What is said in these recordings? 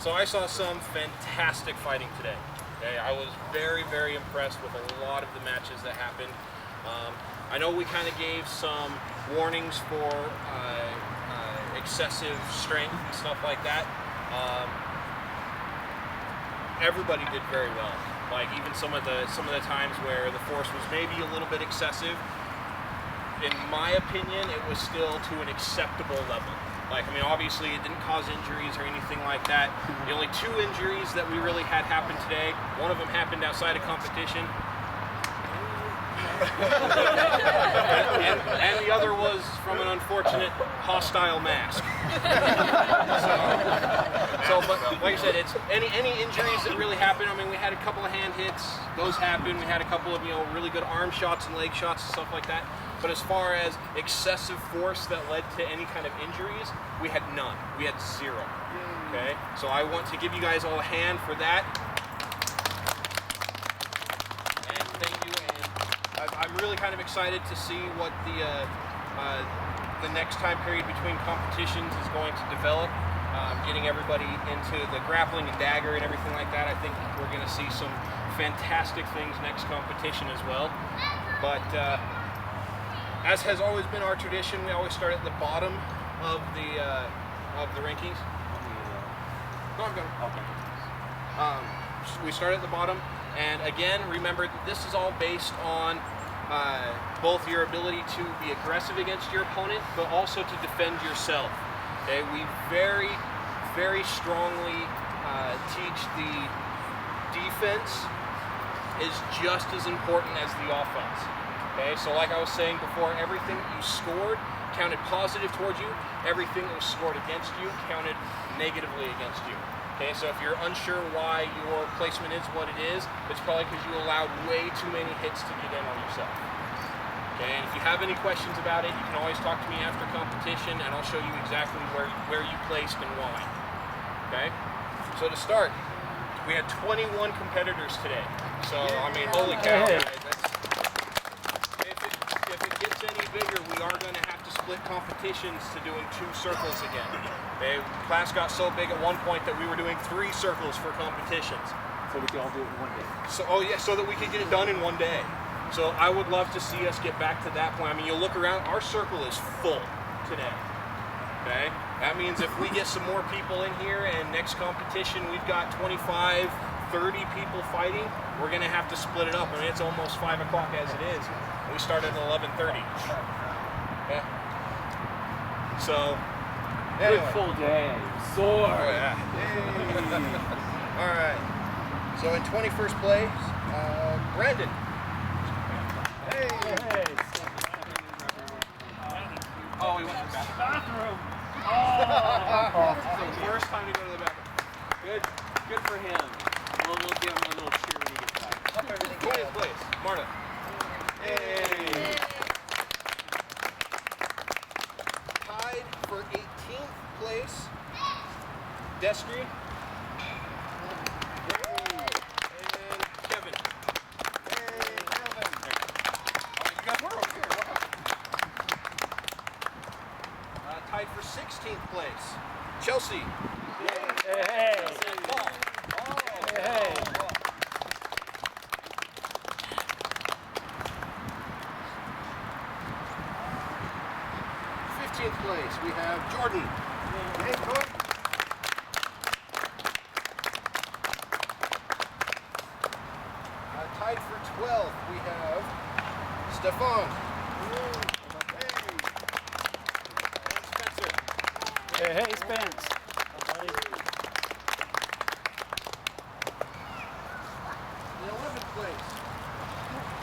So I saw some fantastic fighting today. Okay, I was very, very impressed with a lot of the matches that happened. I know we kind of gave some warnings for excessive strength and stuff like that. Everybody did very well. Like even some of the times where the force was maybe a little bit excessive, in my opinion, it was still to an acceptable level. Like, I mean, obviously it didn't cause injuries or anything like that. The only two injuries that we really had happen today, one of them happened outside of competition. and the other was from an unfortunate hostile mask. But like I said, it's any injuries that really happen. I mean, we had a couple of hand hits; those happened. We had a couple of really good arm shots and leg shots and stuff like that. But as far as excessive force that led to any kind of injuries, we had none. We had zero. Okay, so I want to give you guys all a hand for that. And thank you. And I'm really kind of excited to see what the next time period between competitions is going to develop. Getting everybody into the grappling and dagger and everything like that. I think we're going to see some fantastic things next competition as well. But as has always been our tradition, we always start at the bottom of the rankings. No, I'm going. Okay. We start at the bottom, and again, remember that this is all based on both your ability to be aggressive against your opponent, but also to defend yourself. Okay, we very, very strongly teach the defense is just as important as the offense. Okay, so like I was saying before, everything that you scored counted positive towards you. Everything that was scored against you counted negatively against you. Okay, so if you're unsure why your placement is what it is, it's probably because you allowed way too many hits to get in on yourself. Okay, and if you have any questions about it, you can always talk to me after competition, and I'll show you exactly where you placed and why. Okay, so to start, we had 21 competitors today. So I mean, holy cow! Guys, if it gets any bigger, we are going to have to split competitions to doing 2 circles again. Okay, class got so big at one point that we were doing 3 circles for competitions. So we could all do it in one day. So so that we could get it done in one day. So I would love to see us get back to that point. I mean, you'll look around, our circle is full today. Okay? That means if we get some more people in here and next competition we've got 25, 30 people fighting, we're going to have to split it up. I mean, it's almost 5 o'clock as it is. We start at 11:30. Okay? So, anyway. Good full day. Sword. Oh, yeah. All right. So in 21st place, Brandon. Hey. Oh, he went to the bathroom. So worst time to go to the bathroom. Good for him. We'll give him a little cheer when he gets back. 20th place, Marta. Hey. Tied for 18th place, Destry. And Kevin. Tied for 16th place, Chelsea. Hey. And Paul. Hey. 15th place, we have Jordan. Hey, Jordan. Tied for 12th, we have Stefan. Hey, Spence. In 11th place,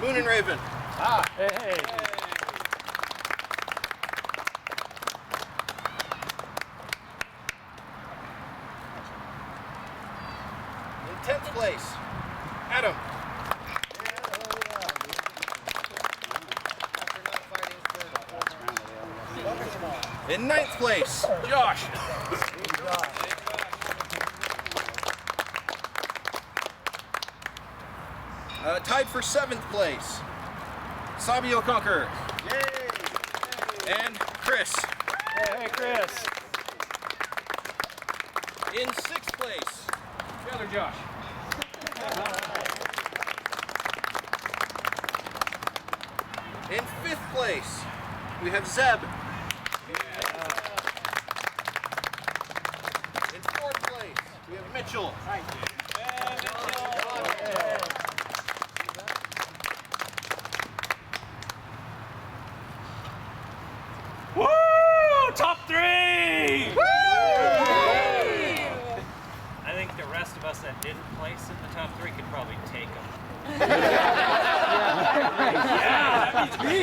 Moon and Raven. Hey. In 10th place, Adam. In 9th place, Josh. Tied for 7th place, Sabio Conqueror. And Chris. Hey, Chris. In 6th fourth place, Taylor Josh. In fifth place, we have Zeb. In fourth place, we have Mitchell. Woo! Top 3! Woo! I think the rest of us that didn't place in the top 3 could probably take them. Yeah, that means me.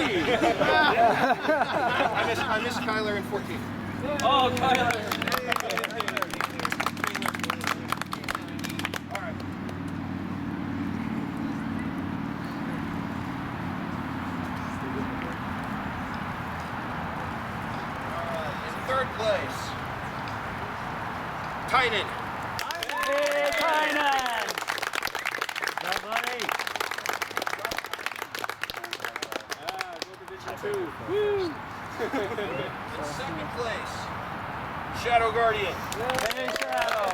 I missed Kyler in 14. Oh, Tyler. Third place, Tynan. Hey, Tynan! Yeah, buddy. Go Division 2. Woo! In second place, Shadow Guardian. Hey, Shadow.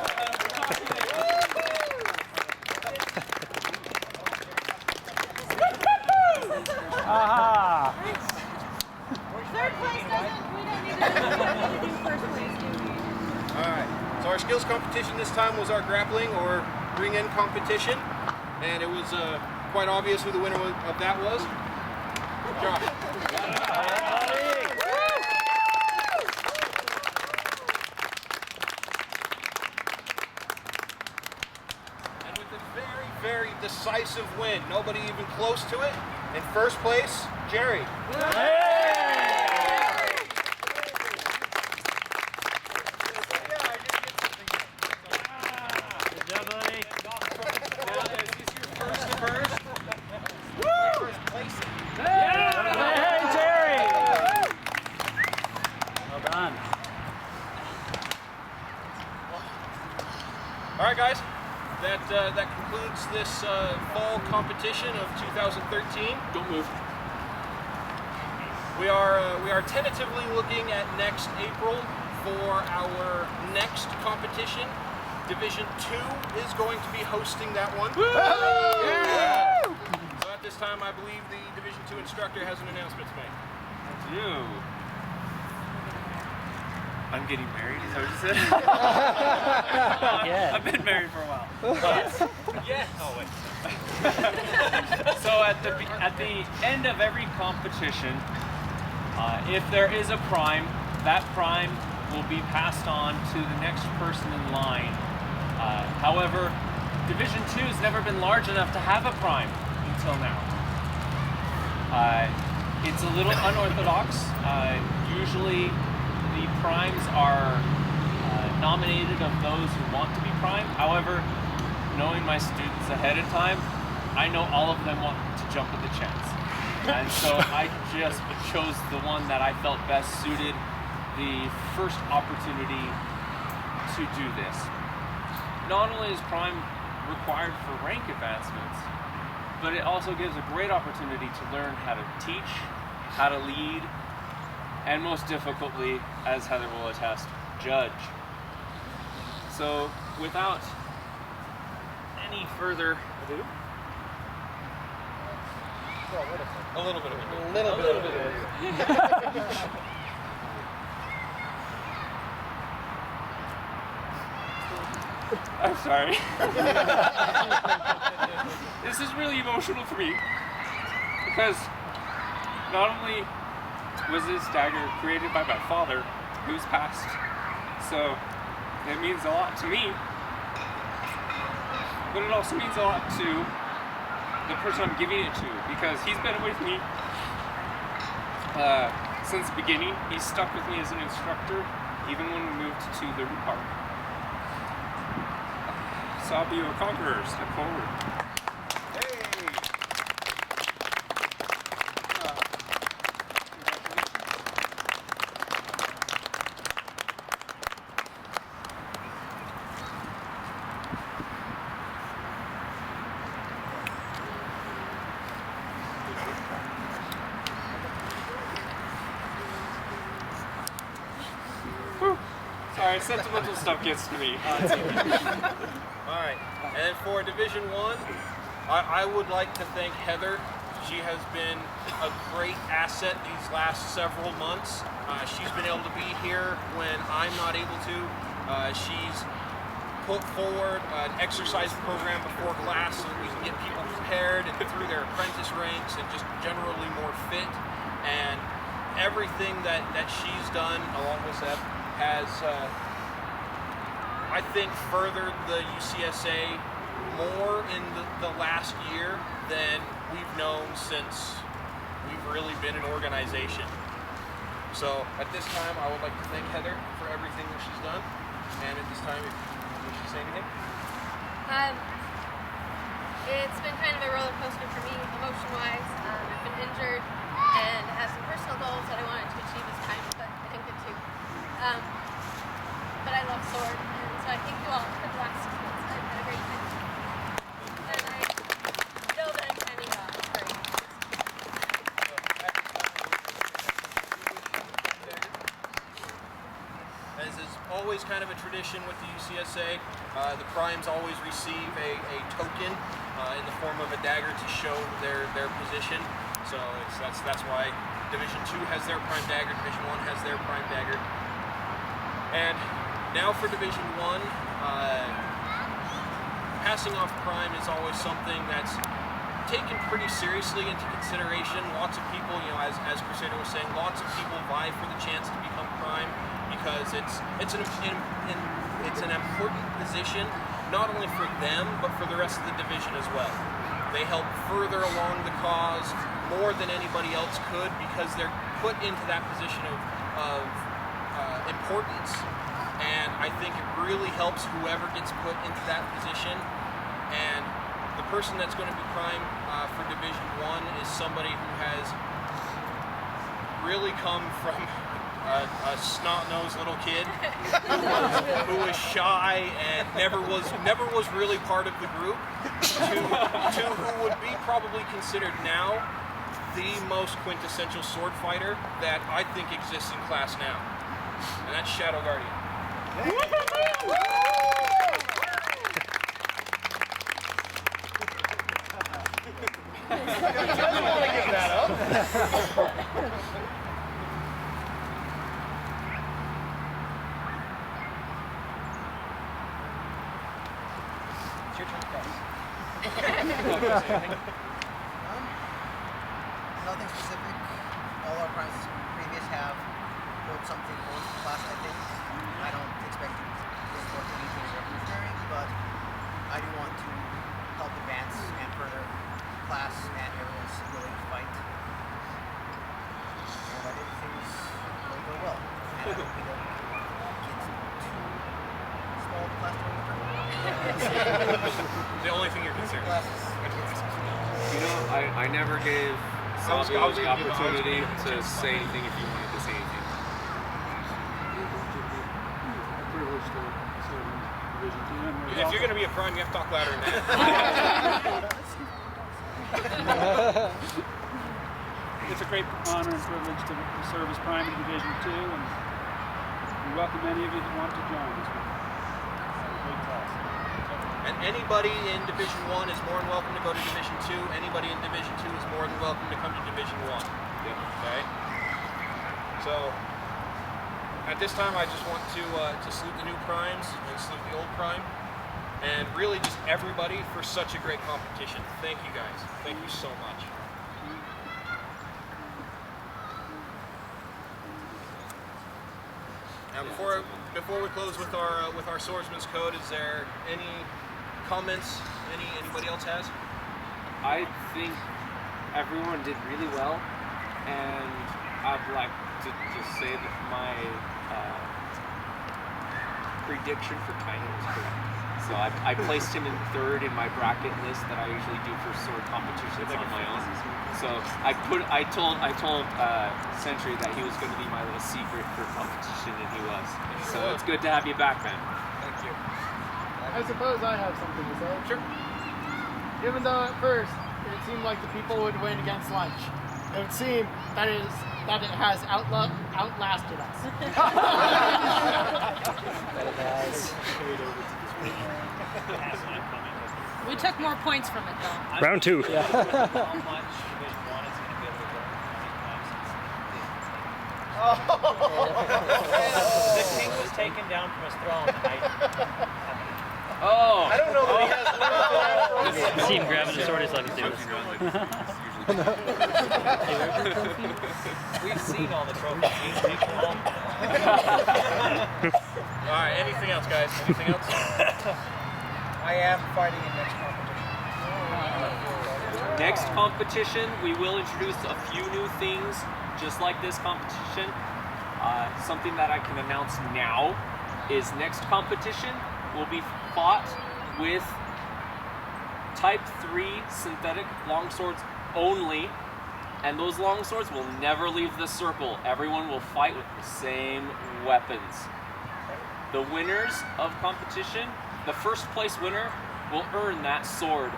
Aha! Third place doesn't, we don't need to do first place, do we? Alright, so our skills competition this time was our grappling or ring-in competition, and it was quite obvious who the winner of that was. Josh. And with a very, very decisive win, nobody even close to it, in first place, Jerry. All right, guys, that concludes this fall competition of 2013. Don't move. We are tentatively looking at next April for our next competition. Division 2 is going to be hosting that one. Yeah. So at this time, I believe the Division 2 instructor has an announcement to make. I do. I'm getting married, is that what you said? Yeah. I've been married for a while. Yes. Oh wait. So at the end of every competition, if there is a prime, that prime will be passed on to the next person in line. However, Division 2 has never been large enough to have a prime until now. It's a little unorthodox. Usually the primes are nominated of those who want to be prime. However, knowing my students ahead of time, I know all of them want to jump at the chance. And so I just chose the one that I felt best suited the first opportunity to do this. Not only is prime required for rank advancements, but it also gives a great opportunity to learn how to teach, how to lead, and most difficultly, as Heather will attest, judge. So without any further ado, A little bit of it. A little bit of it. I'm sorry. This is really emotional for me because not only was this dagger created by my father, who's passed, so it means a lot to me, but it also means a lot to the person I'm giving it to, because he's been with me since the beginning. He's stuck with me as an instructor, even when we moved to the Root Park. Sabio Conqueror, step forward. Sorry. Sorry, sentimental stuff gets to me. All right, and for Division 1, I would like to thank Heather. She has been a great asset these last several months. She's been able to be here when I'm not able to. She's put forward an exercise program before class so that we can get people prepared and through their apprentice ranks and just generally more fit. And everything that she's done along with Zeb has, I think, furthered the UCSA more in the last year than we've known since we've really been an organization. So at this time, I would like to thank Heather for everything that she's done. And at this time, would she say anything? It's been kind of a roller coaster for me, emotion-wise. I've been injured and have some personal goals that I wanted to achieve as time, but I didn't get to. But I love Sword, and so I thank you all for the last 6 months. I've had a great time. And I know that I'm signing off. Great. As is always kind of a tradition with the UCSA, the primes always receive a token in the form of a dagger to show their position. So that's why Division 2 has their prime dagger, Division 1 has their prime dagger. And now for Division 1, passing off prime is always something that's taken pretty seriously into consideration. Lots of people, as Crusader was saying, lots of people vie for the chance to become prime because it's an important position, not only for them, but for the rest of the division as well. They help further along the cause more than anybody else could because they're put into that position of importance. And I think it really helps whoever gets put into that position. And the person that's going to be prime for Division 1 is somebody who has really come from a snot-nosed little kid who was shy and never was really part of the group to who would be probably considered now the most quintessential sword fighter that I think exists in class now, and that's Shadow Guardian. I want to give that up. It's your turn, guys. Nothing specific. All our primes previous have put something towards the class, I think. I don't expect to report anything revolutionary, but I do want to help advance and further class and everyone's ability to fight. And I think things will go well. And I hope we don't get too small of a class to The only thing you're concerned with. I never gave Savio the opportunity to say anything if you wanted to say anything. If you're going to be a prime, you have to talk louder than that. It's a great honor and privilege to serve as prime in Division 2, and we welcome any of you that want to join us. Great class. And anybody in Division 1 is more than welcome to go to Division 2. Anybody in Division 2 is more than welcome to come to Division 1. Okay? So, at this time, I just want to salute the new primes and salute the old prime. And really just everybody for such a great competition. Thank you guys. Thank you so much. Now before we close with our swordsman's code, is there any comments anybody else has? I think everyone did really well, and I'd like to just say that my prediction for Tynan was correct. So I placed him in third in my bracket list that I usually do for sword competitions on my own. So I told Sentry that he was going to be my little secret for competition, and he was. So it's good to have you back, man. Thank you. I suppose I have something to say. Sure. Even though at first it seemed like the people would win against lunch, it would seem that that it has outlasted us. We took more points from it though. Round 2. How much Division 1 is going to be able to go The king was taken down from his throne. Oh! I don't know that he has. See him grabbing his sword, he's like, dude. We've seen all the trophies. He's taken home. All right. Anything else, guys? Anything else? I am fighting in next competition. Next competition, we will introduce a few new things, just like this competition. Something that I can announce now is next competition will be fought with Type 3 synthetic longswords only, and those longswords will never leave the circle. Everyone will fight with the same weapons. The winners of competition, the first place winner, will earn that sword.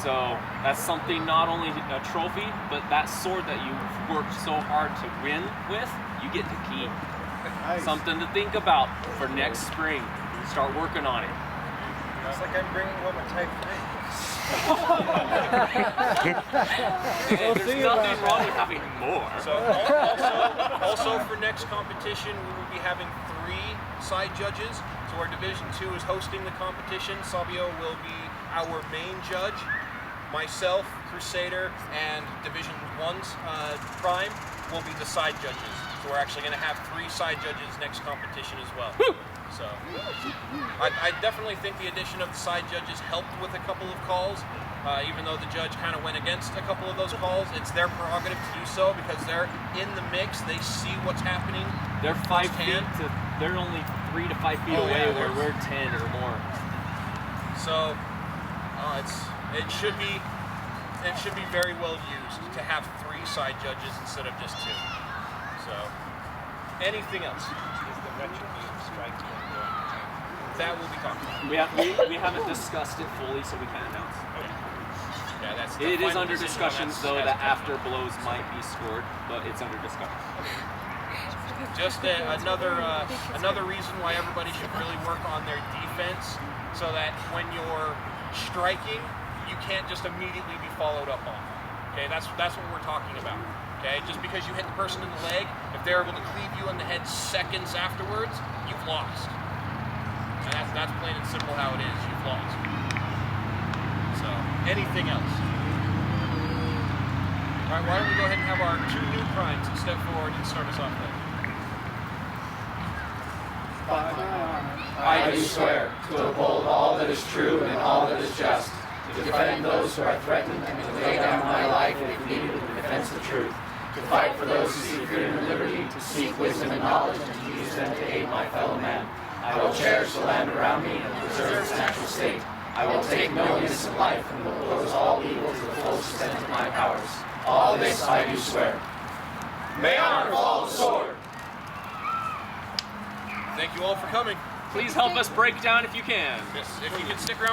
So that's something, not only a trophy, but that sword that you've worked so hard to win with, you get to keep. Nice. Something to think about for next spring. Start working on it. It's like I'm bringing home a Type 3. Hey, there's nothing wrong with having more. So also for next competition, we will be having 3 side judges. So our Division 2 is hosting the competition. Sabio will be our main judge. Myself, Crusader, and Division 1's Prime will be the side judges. So we're actually going to have 3 side judges next competition as well. Woo! So I definitely think the addition of the side judges helped with a couple of calls. Even though the judge kind of went against a couple of those calls, it's their prerogative to do so because they're in the mix. They see what's happening. They're 5 feet to, they're only 3 to 5 feet away, where we're 10 or more. So it should be very well used to have 3 side judges instead of just 2. So anything else? That will be talked about. We haven't discussed it fully, so we can't announce. Okay. Yeah, that's It is final under decision discussions on though that. that after blows might be scored, but it's under discussion. Just another reason why everybody should really work on their defense, so that when you're striking, you can't just immediately be followed up on. Okay, that's what we're talking about. Okay, just because you hit the person in the leg, if they're able to cleave you in the head seconds afterwards, you've lost. And that's plain and simple how it is. You've lost. So, anything else? All right, why don't we go ahead and have our 2 new primes step forward and start us off then. I do swear to uphold all that is true and all that is just, to defend those who are threatened, and to lay down my life if needed in defense of truth, to fight for those who seek freedom and liberty, to seek wisdom and knowledge, and to use them to aid my fellow man. I will cherish the land around me and preserve its natural state. I will take no innocent life and will oppose all evil to the full extent of my powers. All this I do swear. May honor fall the sword. Thank you all for coming. Please help us break down if you can. Yes, if you can stick around